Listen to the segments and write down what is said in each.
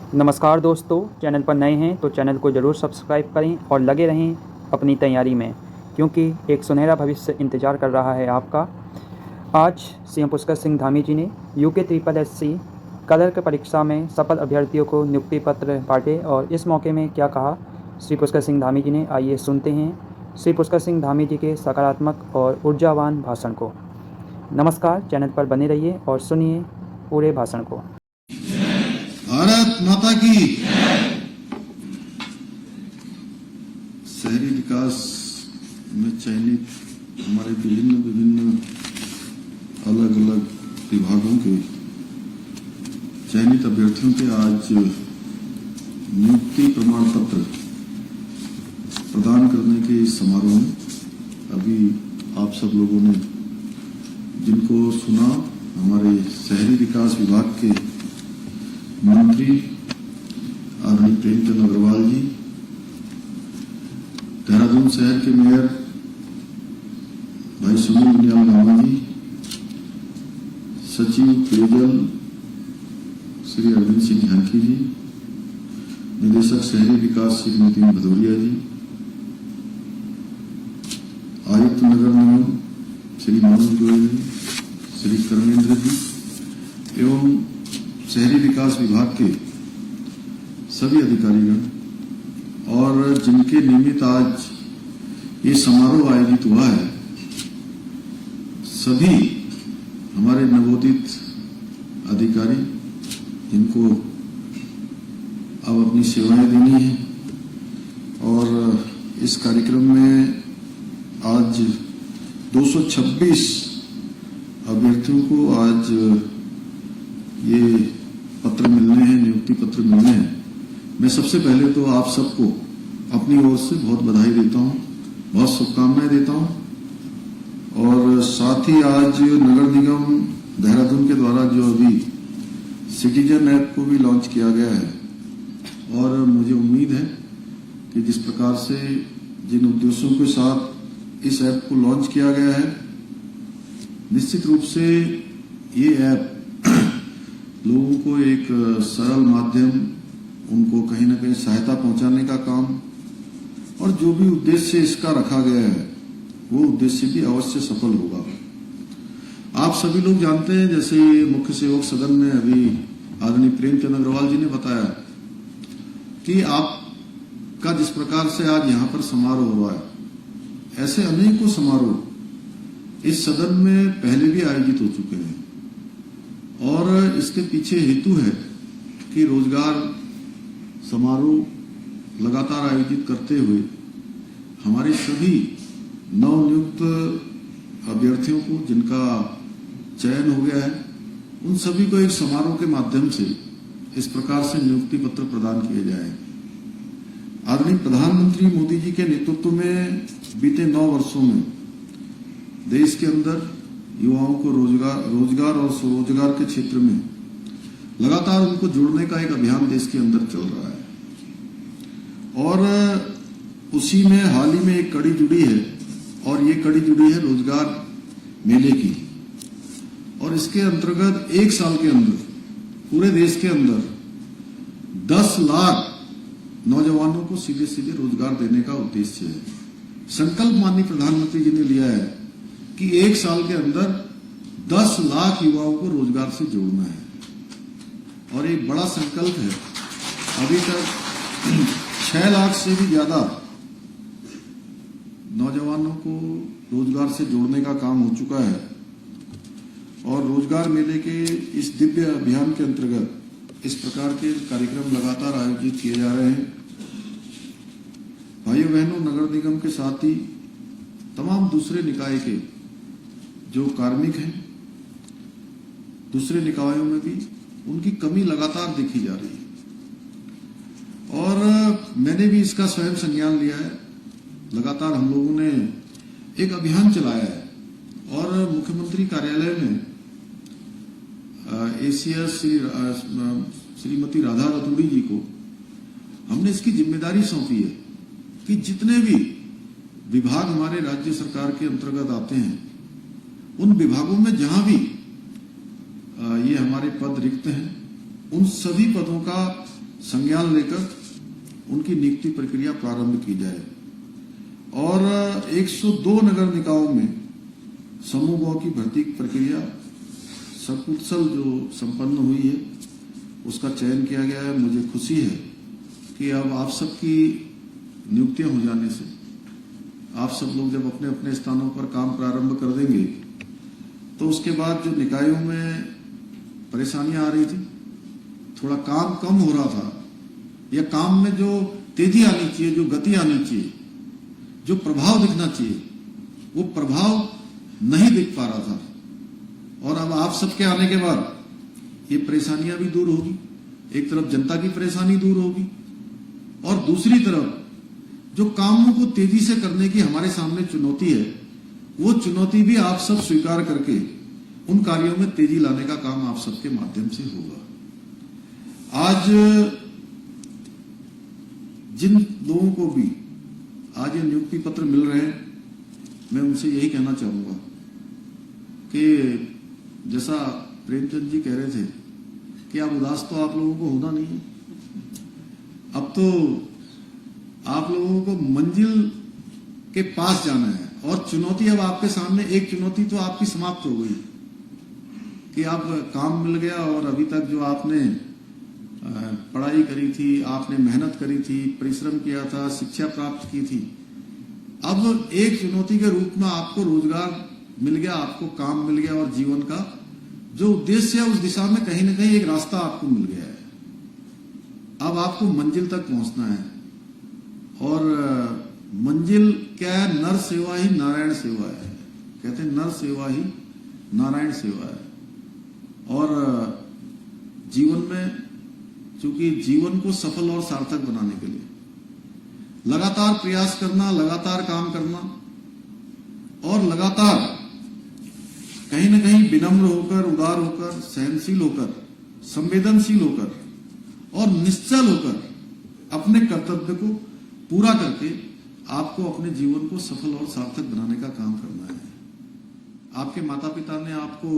नमस्कार दोस्तों, चैनल पर नए हैं तो चैनल को ज़रूर सब्सक्राइब करें और लगे रहें अपनी तैयारी में, क्योंकि एक सुनहरा भविष्य इंतज़ार कर रहा है आपका। आज सीएम पुष्कर सिंह धामी जी ने यूके SSC क्लर्क परीक्षा में सफल अभ्यर्थियों को नियुक्ति पत्र बांटे और इस मौके में क्या कहा श्री पुष्कर सिंह धामी जी ने, आइए सुनते हैं श्री पुष्कर सिंह धामी जी के सकारात्मक और ऊर्जावान भाषण को। नमस्कार, चैनल पर बने रहिए और सुनिए पूरे भाषण को। भारत माता की। शहरी विकास में चयनित हमारे विभिन्न अलग अलग विभागों के चयनित अभ्यर्थियों के आज नियुक्ति प्रमाण पत्र प्रदान करने के इस समारोह में अभी आप सब लोगों ने जिनको सुना, हमारे शहरी विकास विभाग के मंत्री आदरणीय प्रेमचंद अग्रवाल जी, देहरादून शहर के मेयर भाई सुनील नियाल नामा जी, सचिव पेयजल श्री अरविंद सिंह ढांकी जी, निदेशक शहरी विकास श्री नितिन भदौरिया जी, आयुक्त नगर निगम श्री मनोज गोयल जी, श्री कर्मेंद्र जी एवं शहरी विकास विभाग के सभी अधिकारीगण और जिनके निमित्त आज ये समारोह आयोजित हुआ है, सभी हमारे नवोदित अधिकारी जिनको अब अपनी सेवाएं देनी है। और इस कार्यक्रम में आज 226 अभ्यर्थियों को आज ये पत्र मिलने हैं, नियुक्ति पत्र मिलने हैं। मैं सबसे पहले तो आप सबको अपनी ओर से बहुत बधाई देता हूं, बहुत शुभकामनाएं देता हूं। और साथ ही आज नगर निगम देहरादून के द्वारा जो अभी सिटीजन ऐप को भी लॉन्च किया गया है, और मुझे उम्मीद है कि जिस प्रकार से जिन उद्देश्यों के साथ इस ऐप को लॉन्च किया गया है, निश्चित रूप से ये ऐप लोगों को एक सरल माध्यम, उनको कहीं ना कहीं सहायता पहुंचाने का काम, और जो भी उद्देश्य इसका रखा गया है वो उद्देश्य भी अवश्य सफल होगा। आप सभी लोग जानते हैं, जैसे मुख्य सेवक सदन में अभी आदरणीय प्रेमचंद अग्रवाल जी ने बताया कि आपका जिस प्रकार से आज यहां पर समारोह हुआ है, ऐसे अनेकों समारोह इस सदन में पहले भी आयोजित हो चुके हैं। और इसके पीछे हेतु है कि रोजगार समारोह लगातार आयोजित करते हुए हमारे सभी नवनियुक्त अभ्यर्थियों को, जिनका चयन हो गया है, उन सभी को एक समारोह के माध्यम से इस प्रकार से नियुक्ति पत्र प्रदान किए जाए। आदरणीय प्रधानमंत्री मोदी जी के नेतृत्व में बीते 9 वर्षों में देश के अंदर युवाओं को रोजगार और स्वरोजगार के क्षेत्र में लगातार उनको जोड़ने का एक अभियान देश के अंदर चल रहा है। और उसी में हाल ही में एक कड़ी जुड़ी है, और ये कड़ी जुड़ी है रोजगार मेले की। और इसके अंतर्गत 1 साल के अंदर पूरे देश के अंदर 10 लाख नौजवानों को सीधे सीधे रोजगार देने का उद्देश्य है। संकल्प माननीय प्रधानमंत्री जी ने लिया है कि 1 साल के अंदर 10 लाख युवाओं को रोजगार से जोड़ना है, और एक बड़ा संकल्प है। अभी तक 6 लाख से भी ज्यादा नौजवानों को रोजगार से जोड़ने का काम हो चुका है। और रोजगार मेले के इस दिव्य अभियान के अंतर्गत इस प्रकार के कार्यक्रम लगातार आयोजित किए जा रहे हैं। भाइयों बहनों, नगर निगम के साथ ही तमाम दूसरे निकाय के जो कार्मिक हैं, दूसरे निकायों में भी उनकी कमी लगातार देखी जा रही है। और मैंने भी इसका स्वयं संज्ञान लिया है। लगातार हम लोगों ने एक अभियान चलाया है, और मुख्यमंत्री कार्यालय में एसीएस श्रीमती राधा रतूड़ी जी को हमने इसकी जिम्मेदारी सौंपी है कि जितने भी विभाग हमारे राज्य सरकार के अंतर्गत आते हैं, उन विभागों में जहां भी ये हमारे पद रिक्त हैं, उन सभी पदों का संज्ञान लेकर उनकी नियुक्ति प्रक्रिया प्रारंभ की जाए और 102 नगर निकायों में समूह ब की भर्ती प्रक्रिया सकुशल जो संपन्न हुई है उसका चयन किया गया है। मुझे खुशी है कि अब आप सबकी नियुक्तियां हो जाने से आप सब लोग जब अपने अपने स्थानों पर काम प्रारंभ कर देंगे तो उसके बाद जो निकायों में परेशानियां आ रही थी, थोड़ा काम कम हो रहा था या काम में जो तेजी आनी चाहिए, जो गति आनी चाहिए, जो प्रभाव दिखना चाहिए, वो प्रभाव नहीं दिख पा रहा था। और अब आप सबके आने के बाद ये परेशानियां भी दूर होगी। एक तरफ जनता की परेशानी दूर होगी और दूसरी तरफ जो कामों को तेजी से करने की हमारे सामने चुनौती है, वो चुनौती भी आप सब स्वीकार करके उन कार्यों में तेजी लाने का काम आप सबके माध्यम से होगा। आज जिन लोगों को भी आज ये नियुक्ति पत्र मिल रहे हैं, मैं उनसे यही कहना चाहूंगा कि जैसा प्रेमचंद जी कह रहे थे कि अब उदास तो आप लोगों को होना नहीं है। अब तो आप लोगों को मंजिल के पास जाना है और चुनौती अब आपके सामने, एक चुनौती तो आपकी समाप्त हो गई कि आप काम मिल गया और अभी तक जो आपने पढ़ाई करी थी, आपने मेहनत करी थी, परिश्रम किया था, शिक्षा प्राप्त की थी, अब एक चुनौती के रूप में आपको रोजगार मिल गया, आपको काम मिल गया और जीवन का जो उद्देश्य है उस दिशा में कहीं ना कहीं एक रास्ता आपको मिल गया है। अब आपको मंजिल तक पहुंचना है और मंजिल क्या है? नर सेवा ही नारायण सेवा है। कहते हैं नर सेवा ही नारायण सेवा है। और जीवन में चूंकि जीवन को सफल और सार्थक बनाने के लिए लगातार प्रयास करना, लगातार काम करना और लगातार कहीं ना कहीं विनम्र होकर, उदार होकर, सहनशील होकर, संवेदनशील होकर और निश्चल होकर अपने कर्तव्य को पूरा करके आपको अपने जीवन को सफल और सार्थक बनाने का काम करना है। आपके माता पिता ने आपको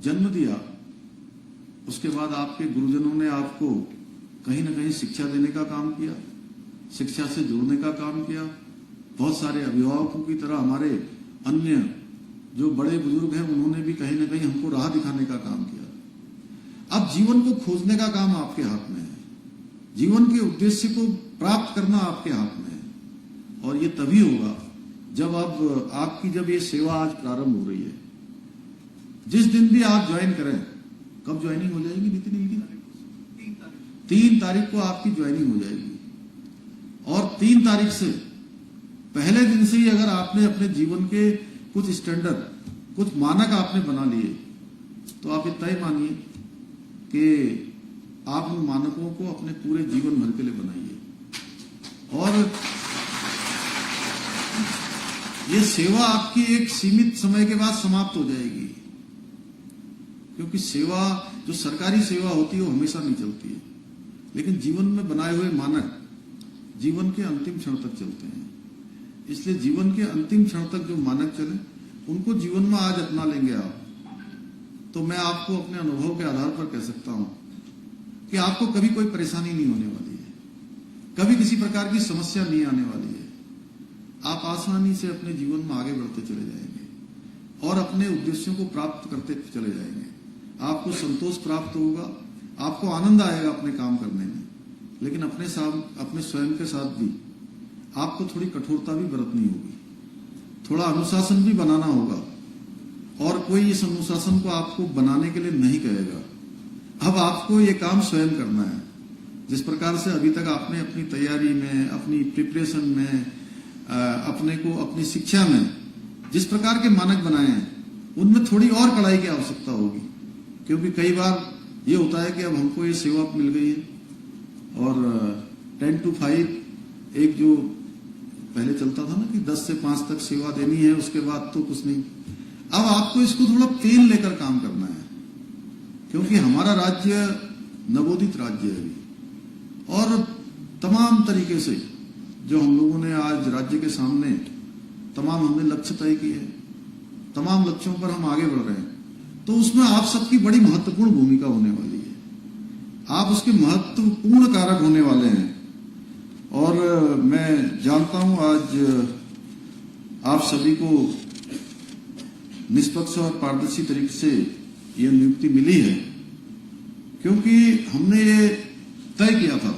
जन्म दिया, उसके बाद आपके गुरुजनों ने आपको कहीं ना कहीं शिक्षा देने का काम किया, शिक्षा से जोड़ने का काम किया। बहुत सारे अभिभावकों की तरह हमारे अन्य जो बड़े बुजुर्ग हैं उन्होंने भी कहीं ना कहीं हमको राह दिखाने का काम किया। अब जीवन को खोजने का काम आपके हाथ में है, जीवन के उद्देश्य को प्राप्त करना आपके हाथ में है। और ये तभी होगा जब अब आपकी जब ये सेवा आज प्रारंभ हो रही है। जिस दिन भी आप ज्वाइन करें, कब ज्वाइनिंग हो जाएगी नितिन जी? 3 तारीख को आपकी ज्वाइनिंग हो जाएगी और 3 तारीख से पहले दिन से ही अगर आपने अपने जीवन के कुछ स्टैंडर्ड, कुछ मानक आपने बना लिए तो आप इतना ही मानिए कि आप उन मानकों को अपने पूरे जीवन भर के लिए बनाइए। और ये सेवा आपकी एक सीमित समय के बाद समाप्त हो जाएगी, क्योंकि सेवा जो सरकारी सेवा होती है वो हमेशा नहीं चलती है, लेकिन जीवन में बनाए हुए मानक जीवन के अंतिम क्षण तक चलते हैं। इसलिए जीवन के अंतिम क्षण तक जो मानक चले उनको जीवन में आज अपना लेंगे आप, तो मैं आपको अपने अनुभव के आधार पर कह सकता हूं कि आपको कभी कोई परेशानी नहीं होने वाली है, कभी किसी प्रकार की समस्या नहीं आने वाली है। आप आसानी से अपने जीवन में आगे बढ़ते चले जाएंगे और अपने उद्देश्यों को प्राप्त करते चले जाएंगे। आपको संतोष प्राप्त होगा, आपको आनंद आएगा अपने काम करने में, लेकिन अपने स्वयं के साथ भी आपको थोड़ी कठोरता भी बरतनी होगी, थोड़ा अनुशासन भी बनाना होगा। और कोई इस अनुशासन को आपको बनाने के लिए नहीं कहेगा, अब आपको ये काम स्वयं करना है। जिस प्रकार से अभी तक आपने अपनी तैयारी में, अपनी प्रिपरेशन में, अपने को अपनी शिक्षा में जिस प्रकार के मानक बनाए हैं, उनमें थोड़ी और कड़ाई की आवश्यकता होगी। क्योंकि कई बार ये होता है कि अब हमको ये सेवा मिल गई है और 10 to 5 एक जो पहले चलता था ना कि 10 से 5 तक सेवा देनी है, उसके बाद तो कुछ नहीं। अब आपको इसको थोड़ा तेल लेकर काम करना है, क्योंकि हमारा राज्य नवोदित राज्य है अभी, और तमाम तरीके से जो हम लोगों ने आज राज्य के सामने तमाम हमने लक्ष्य तय किए, तमाम लक्ष्यों पर हम आगे बढ़ रहे हैं, तो उसमें आप सबकी बड़ी महत्वपूर्ण भूमिका होने वाली है। आप उसके महत्वपूर्ण कारक होने वाले हैं। और मैं जानता हूं आज आप सभी को निष्पक्ष और पारदर्शी तरीके से यह नियुक्ति मिली है, क्योंकि हमने ये तय किया था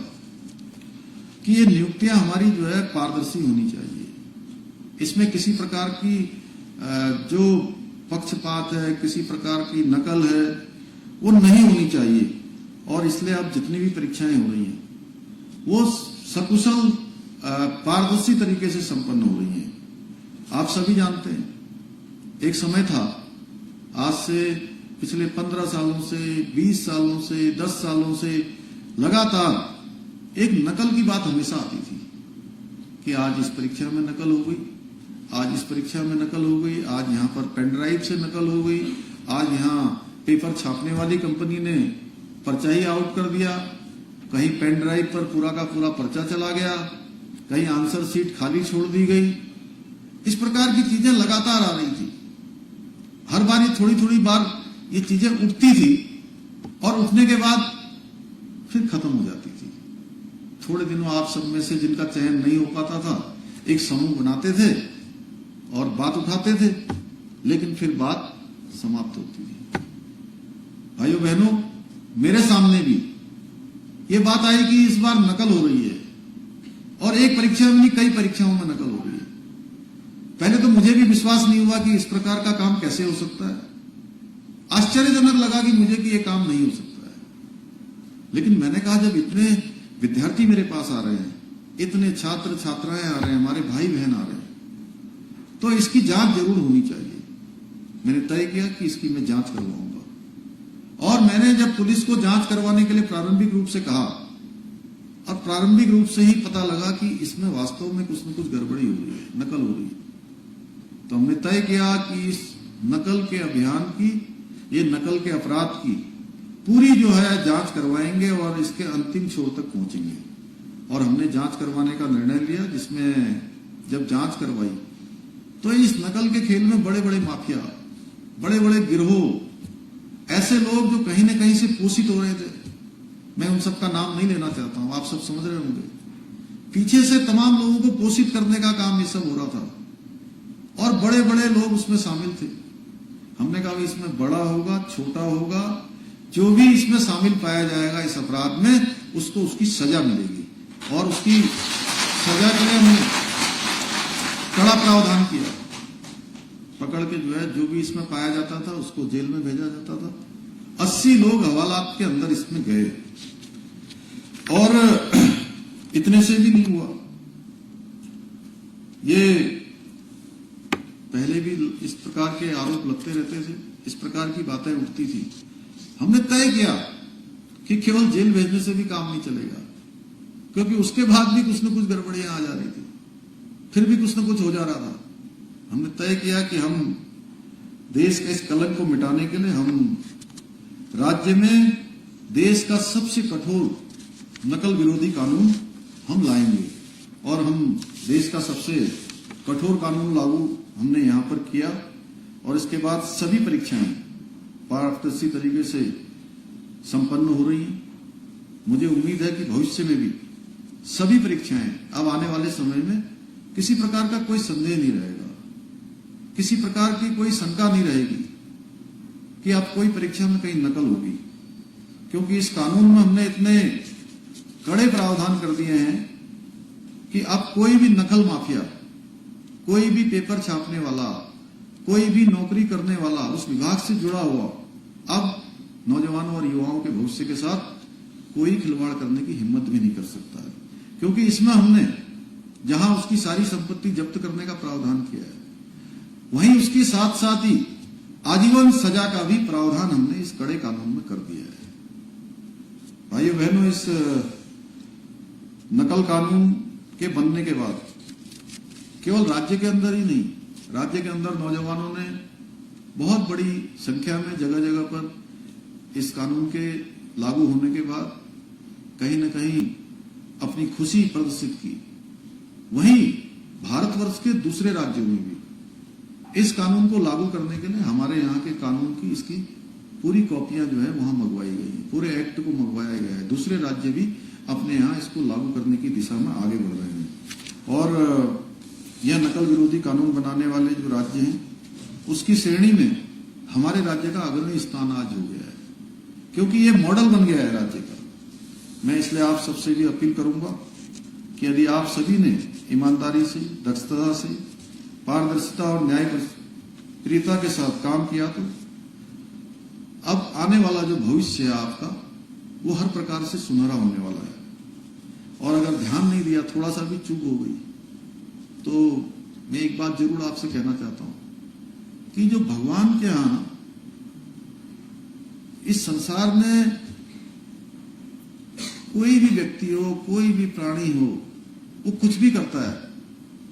कि ये नियुक्तियां हमारी जो है पारदर्शी होनी चाहिए। इसमें किसी प्रकार की जो पक्षपात है, किसी प्रकार की नकल है, वो नहीं होनी चाहिए। और इसलिए अब जितनी भी परीक्षाएं हो रही हैं वो सकुशल पारदर्शी तरीके से संपन्न हो रही हैं। आप सभी जानते हैं, एक समय था, आज से पिछले 15 सालों से, 20 सालों से, 10 सालों से लगातार एक नकल की बात हमेशा आती थी कि आज इस परीक्षा में नकल हो गई, आज इस परीक्षा में नकल हो गई, आज यहां पर पेन ड्राइव से नकल हो गई, आज यहां पेपर छापने वाली कंपनी ने पर्चा ही आउट कर दिया, कहीं पेन ड्राइव पर पूरा का पूरा पर्चा चला गया, कहीं आंसर शीट खाली छोड़ दी गई। इस प्रकार की चीजें लगातार आ रही थी। हर बार ये थोड़ी थोड़ी बार ये चीजें उठती थी और उठने के बाद फिर खत्म हो जाती थी। थोड़े दिनों आप सब में से जिनका चयन नहीं हो पाता था, एक समूह बनाते थे और बात उठाते थे, लेकिन फिर बात समाप्त होती थी। भाइयों बहनों, मेरे सामने भी ये बात आई कि इस बार नकल हो रही है, और एक परीक्षा में नहीं, कई परीक्षाओं में नकल हो रही है। पहले तो मुझे भी विश्वास नहीं हुआ कि इस प्रकार का काम कैसे हो सकता है। आश्चर्यजनक लगा कि मुझे कि यह काम नहीं हो सकता है। लेकिन मैंने कहा, जब इतने विद्यार्थी मेरे पास आ रहे हैं, इतने छात्र छात्राएं आ रहे हैं, हमारे भाई बहन आ रहे हैं, तो इसकी जांच जरूर होनी चाहिए। मैंने तय किया कि इसकी मैं जांच करवाऊंगा। और मैंने जब पुलिस को जांच करवाने के लिए प्रारंभिक रूप से कहा, और प्रारंभिक रूप से ही पता लगा कि इसमें वास्तव में कुछ न कुछ गड़बड़ी हो रही है, नकल हो रही है, तो हमने तय किया कि इस नकल के अभियान की, ये नकल के अपराध की पूरी जो है जांच करवाएंगे और इसके अंतिम छोर तक पहुंचेंगे। और हमने जांच करवाने का निर्णय लिया, जिसमें जब जांच करवाई तो इस नकल के खेल में बड़े बड़े माफिया, बड़े बड़े गिरोह, ऐसे लोग जो कहीं न कहीं से पोषित हो रहे थे, मैं उन सबका नाम नहीं लेना चाहता हूं, आप सब समझ रहे होंगे, पीछे से तमाम लोगों को पोषित करने का काम ये सब हो रहा था और बड़े बड़े लोग उसमें शामिल थे। हमने कहा इसमें बड़ा होगा, छोटा होगा, जो भी इसमें शामिल पाया जाएगा इस अपराध में, उसको उसकी सजा मिलेगी। और उसकी सजा के लिए हमने कड़ा प्रावधान किया। पकड़ के जो है, जो भी इसमें पाया जाता था उसको जेल में भेजा जाता था। 80 लोग हवालात के अंदर इसमें गए, और इतने से भी नहीं हुआ। ये पहले भी इस प्रकार के आरोप लगते रहते थे, इस प्रकार की बातें उठती थी। हमने तय किया कि केवल जेल भेजने से भी काम नहीं चलेगा, क्योंकि उसके बाद भी कुछ न कुछ गड़बड़ियां आ जा रही थी, फिर भी कुछ न कुछ हो जा रहा था। हमने तय किया कि हम देश के इस कलंक को मिटाने के लिए हम राज्य में देश का सबसे कठोर नकल विरोधी कानून हम लाएंगे, और हम देश का सबसे कठोर कानून लागू हमने यहां पर किया। और इसके बाद सभी परीक्षाएं पारदर्शी तरीके से संपन्न हो रही हैं। मुझे उम्मीद है कि भविष्य में भी सभी परीक्षाएं अब आने वाले समय में किसी प्रकार का कोई संदेह नहीं रहेगा, किसी प्रकार की कोई शंका नहीं रहेगी कि अब कोई परीक्षा में कहीं नकल होगी, क्योंकि इस कानून में हमने इतने कड़े प्रावधान कर दिए हैं कि अब कोई भी नकल माफिया, कोई भी पेपर छापने वाला, कोई भी नौकरी करने वाला, उस विभाग से जुड़ा हुआ, अब नौजवानों और युवाओं के भविष्य के साथ कोई खिलवाड़ करने की हिम्मत भी नहीं कर सकता है, क्योंकि इसमें हमने जहां उसकी सारी संपत्ति जब्त करने का प्रावधान किया है, वहीं उसके साथ साथ ही आजीवन सजा का भी प्रावधान हमने इस कड़े कानून में कर दिया है। भाइयों बहनों, इस नकल कानून के बनने के बाद केवल राज्य के अंदर ही नहीं, राज्य के अंदर नौजवानों ने बहुत बड़ी संख्या में जगह जगह पर इस कानून के लागू होने के बाद कहीं न कहीं अपनी खुशी प्रदर्शित की। वहीं भारतवर्ष के दूसरे राज्यों में भी इस कानून को लागू करने के लिए हमारे यहाँ के कानून की इसकी पूरी कॉपियां जो है वहां मंगवाई गई है, पूरे एक्ट को मंगवाया गया है दूसरे राज्य भी अपने यहाँ इसको लागू करने की दिशा में आगे बढ़ रहे हैं। और यह नकल विरोधी कानून बनाने वाले जो राज्य हैं उसकी श्रेणी में हमारे राज्य का अग्रणी स्थान आज हो गया है, क्योंकि ये मॉडल बन गया है राज्य का। मैं इसलिए आप सबसे भी अपील करूंगा कि यदि आप सभी ने ईमानदारी से, दक्षता से, पारदर्शिता और न्यायप्रियता के साथ काम किया तो अब आने वाला जो भविष्य है आपका वो हर प्रकार से सुनहरा होने वाला है। और अगर ध्यान नहीं दिया, थोड़ा सा भी चूक हो गई, तो मैं एक बात जरूर आपसे कहना चाहता हूं कि जो भगवान के यहां इस संसार में कोई भी व्यक्ति हो, कोई भी प्राणी हो, वो कुछ भी करता है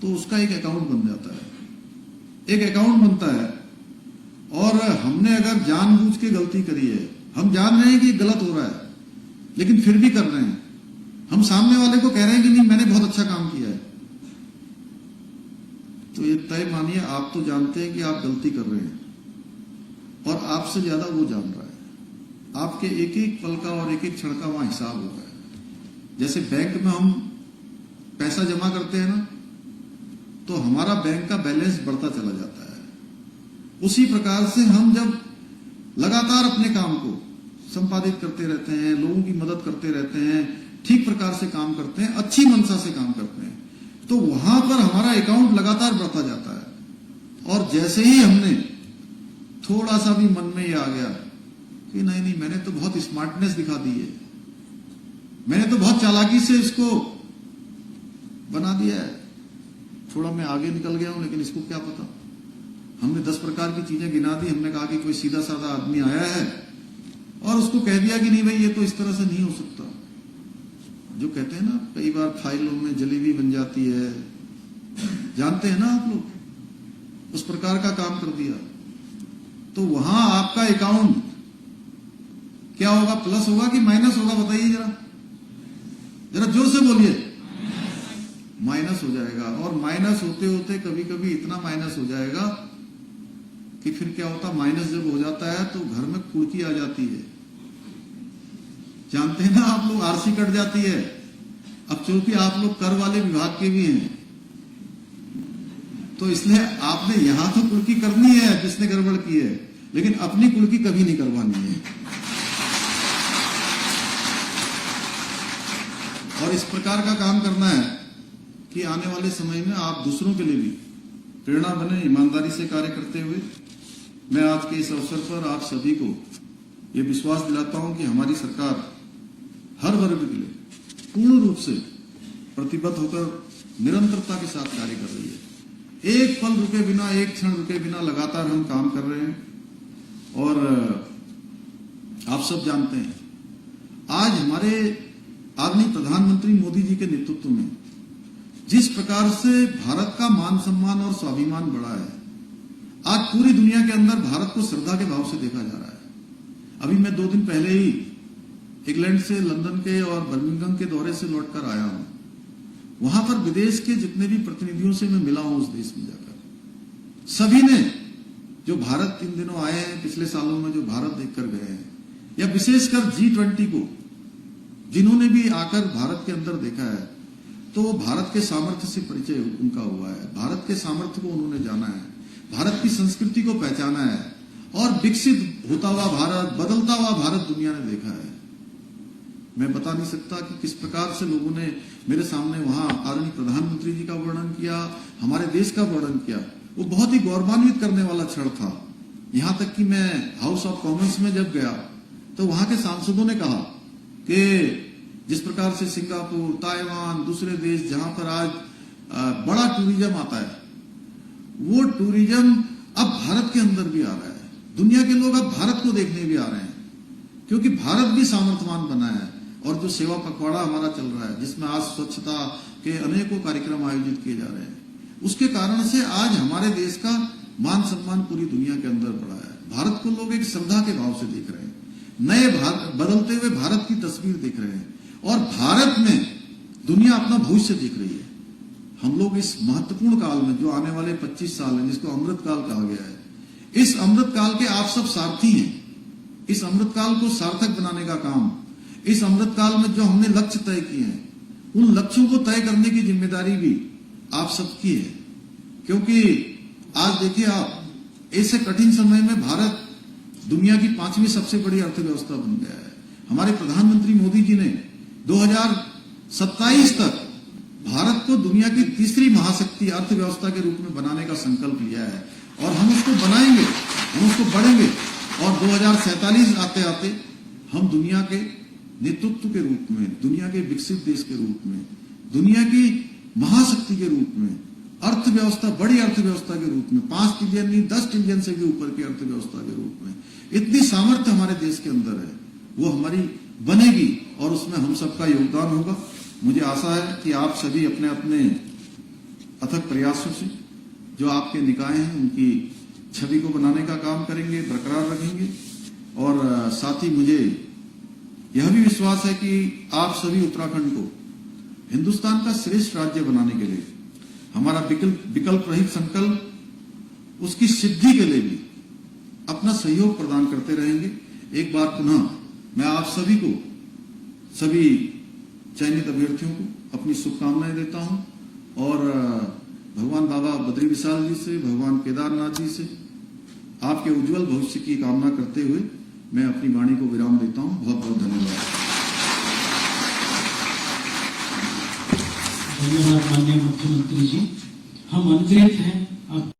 तो उसका एक अकाउंट बन जाता है, एक अकाउंट बनता है। और हमने अगर जानबूझ के गलती करी है, हम जान रहे हैं कि गलत हो रहा है लेकिन फिर भी कर रहे हैं, हम सामने वाले को कह रहे हैं कि नहीं मैंने बहुत अच्छा काम किया है, तो ये तय मानिए आप तो जानते हैं कि आप गलती कर रहे हैं और आपसे ज्यादा वो जान रहा है। आपके एक एक पल का और एक एक क्षण का वहां हिसाब होता है। जैसे बैंक में हम पैसा जमा करते हैं ना, तो हमारा बैंक का बैलेंस बढ़ता चला जाता है। उसी प्रकार से हम जब लगातार अपने काम को संपादित करते रहते हैं, लोगों की मदद करते रहते हैं, ठीक प्रकार से काम करते हैं, अच्छी मंशा से काम करते हैं, तो वहां पर हमारा अकाउंट लगातार बढ़ता जाता है। और जैसे ही हमने थोड़ा सा भी मन में ये आ गया कि नहीं मैंने तो बहुत स्मार्टनेस दिखा दी है, मैंने तो बहुत चालाकी से इसको बना दिया है, थोड़ा मैं आगे निकल गया हूं, लेकिन इसको क्या पता, हमने 10 प्रकार की चीजें गिना दी। हमने कहा कि कोई सीधा साधा आदमी आया है और उसको कह दिया कि नहीं भाई ये तो इस तरह से नहीं हो सकता। जो कहते हैं ना कई बार फाइलों में जलेबी बन जाती है, जानते हैं ना आप लोग, उस प्रकार का काम कर दिया। तो वहां आपका अकाउंट क्या होगा, प्लस होगा कि माइनस होगा, बताइए जरा, जरा जोर से बोलिए। माइनस हो जाएगा। और माइनस होते होते कभी कभी इतना माइनस हो जाएगा कि फिर क्या होता, माइनस जब हो जाता है तो घर में कुर्की आ जाती है, जानते हैं ना आप लोग, आरसी कट जाती है। अब चूंकि आप लोग कर वाले विभाग के भी हैं तो इसलिए आपने यहां तो कुर्की करनी है जिसने गड़बड़ की है, लेकिन अपनी कुर्की कभी नहीं करवानी है। और इस प्रकार का काम करना है कि आने वाले समय में आप दूसरों के लिए भी प्रेरणा बने, ईमानदारी से कार्य करते हुए। मैं आज के इस अवसर पर आप सभी को ये विश्वास दिलाता हूं कि हमारी सरकार हर वर्ग के लिए पूर्ण रूप से प्रतिबद्ध होकर निरंतरता के साथ कार्य कर रही है। एक पल रुके बिना, एक क्षण रुके बिना लगातार हम काम कर रहे हैं। और आप सब जानते हैं आज हमारे आदरणीय प्रधानमंत्री मोदी जी के नेतृत्व में जिस प्रकार से भारत का मान सम्मान और स्वाभिमान बढ़ा है, आज पूरी दुनिया के अंदर भारत को श्रद्धा के भाव से देखा जा रहा है। अभी मैं 2 दिन पहले ही इंग्लैंड से, लंदन के और बर्मिंघम के दौरे से लौटकर आया हूं। वहां पर विदेश के जितने भी प्रतिनिधियों से मैं मिला हूं उस देश में जाकर, सभी ने जो भारत इन दिनों आए हैं, पिछले सालों में जो भारत देखकर गए हैं, या विशेषकर G20 को जिन्होंने भी आकर भारत के अंदर देखा है, तो भारत के सामर्थ्य से परिचय उनका हुआ है, भारत के सामर्थ्य को उन्होंने जाना है, भारत की संस्कृति को पहचाना है और विकसित होता हुआ भारत, बदलता हुआ भारत दुनिया ने देखा है। मैं बता नहीं सकता कि किस प्रकार से लोगों ने मेरे सामने वहां आदरणीय प्रधानमंत्री जी का वर्णन किया, हमारे देश का वर्णन किया। वो बहुत ही गौरवान्वित करने वाला क्षण था। यहां तक कि मैं हाउस ऑफ कॉमन्स में जब गया तो वहां के सांसदों ने कहा कि जिस प्रकार से सिंगापुर, ताइवान, दूसरे देश जहां पर आज बड़ा टूरिज्म आता है, वो टूरिज्म अब भारत के अंदर भी आ रहा है। दुनिया के लोग अब भारत को देखने भी आ रहे हैं, क्योंकि भारत भी सामर्थ्यवान बना है। और जो सेवा पखवाड़ा हमारा चल रहा है, जिसमें आज स्वच्छता के अनेकों कार्यक्रम आयोजित किए जा रहे हैं, उसके कारण से आज हमारे देश का मान सम्मान पूरी दुनिया के अंदर बढ़ा है। भारत को लोग एक श्रद्धा के भाव से देख रहे हैं, नए बदलते हुए भारत की तस्वीर देख रहे हैं, और भारत में दुनिया अपना भविष्य देख रही है। हम लोग इस महत्वपूर्ण काल में, जो आने वाले 25 साल हैं, जिसको अमृत काल कहा गया है, इस अमृत काल के आप सब सारथी हैं। इस अमृत काल को सार्थक बनाने का काम, इस अमृतकाल में जो हमने लक्ष्य तय किए हैं, उन लक्ष्यों को तय करने की जिम्मेदारी भी आप सबकी है। क्योंकि आज देखिए आप, ऐसे कठिन समय में भारत दुनिया की 5वीं सबसे बड़ी अर्थव्यवस्था बन गया है। हमारे प्रधानमंत्री मोदी जी ने 2027 तक भारत को दुनिया की तीसरी महाशक्ति अर्थव्यवस्था के रूप में बनाने का संकल्प लिया है और हम उसको बनाएंगे, हम उसको बढ़ेंगे और 2047 आते आते हम दुनिया के नेतृत्व के रूप में, दुनिया के विकसित देश के रूप में, दुनिया की महाशक्ति के रूप में, अर्थव्यवस्था, बड़ी अर्थव्यवस्था के रूप में, 5 ट्रिलियन नहीं 10 ट्रिलियन से भी ऊपर की अर्थव्यवस्था के रूप में, इतनी सामर्थ्य हमारे देश के अंदर है, वो हमारी बनेगी और उसमें हम सबका योगदान होगा। मुझे आशा है कि आप सभी अपने अपने अथक प्रयासों से जो आपके निकाय हैं उनकी छवि को बनाने का काम करेंगे, बरकरार रखेंगे। और साथ ही मुझे यह भी विश्वास है कि आप सभी उत्तराखंड को हिंदुस्तान का श्रेष्ठ राज्य बनाने के लिए हमारा विकल्प रहित संकल्प, उसकी सिद्धि के लिए भी अपना सहयोग प्रदान करते रहेंगे। एक बार पुनः मैं आप सभी को, सभी चयनित अभ्यर्थियों को अपनी शुभकामनाएं देता हूं और भगवान बाबा बद्री विशाल जी से, भगवान केदारनाथ जी से आपके उज्जवल भविष्य की कामना करते हुए मैं अपनी वाणी को विराम देता हूं। बहुत बहुत धन्यवाद। धन्यवाद माननीय मुख्यमंत्री जी। हम अनुग्रहित हैं आप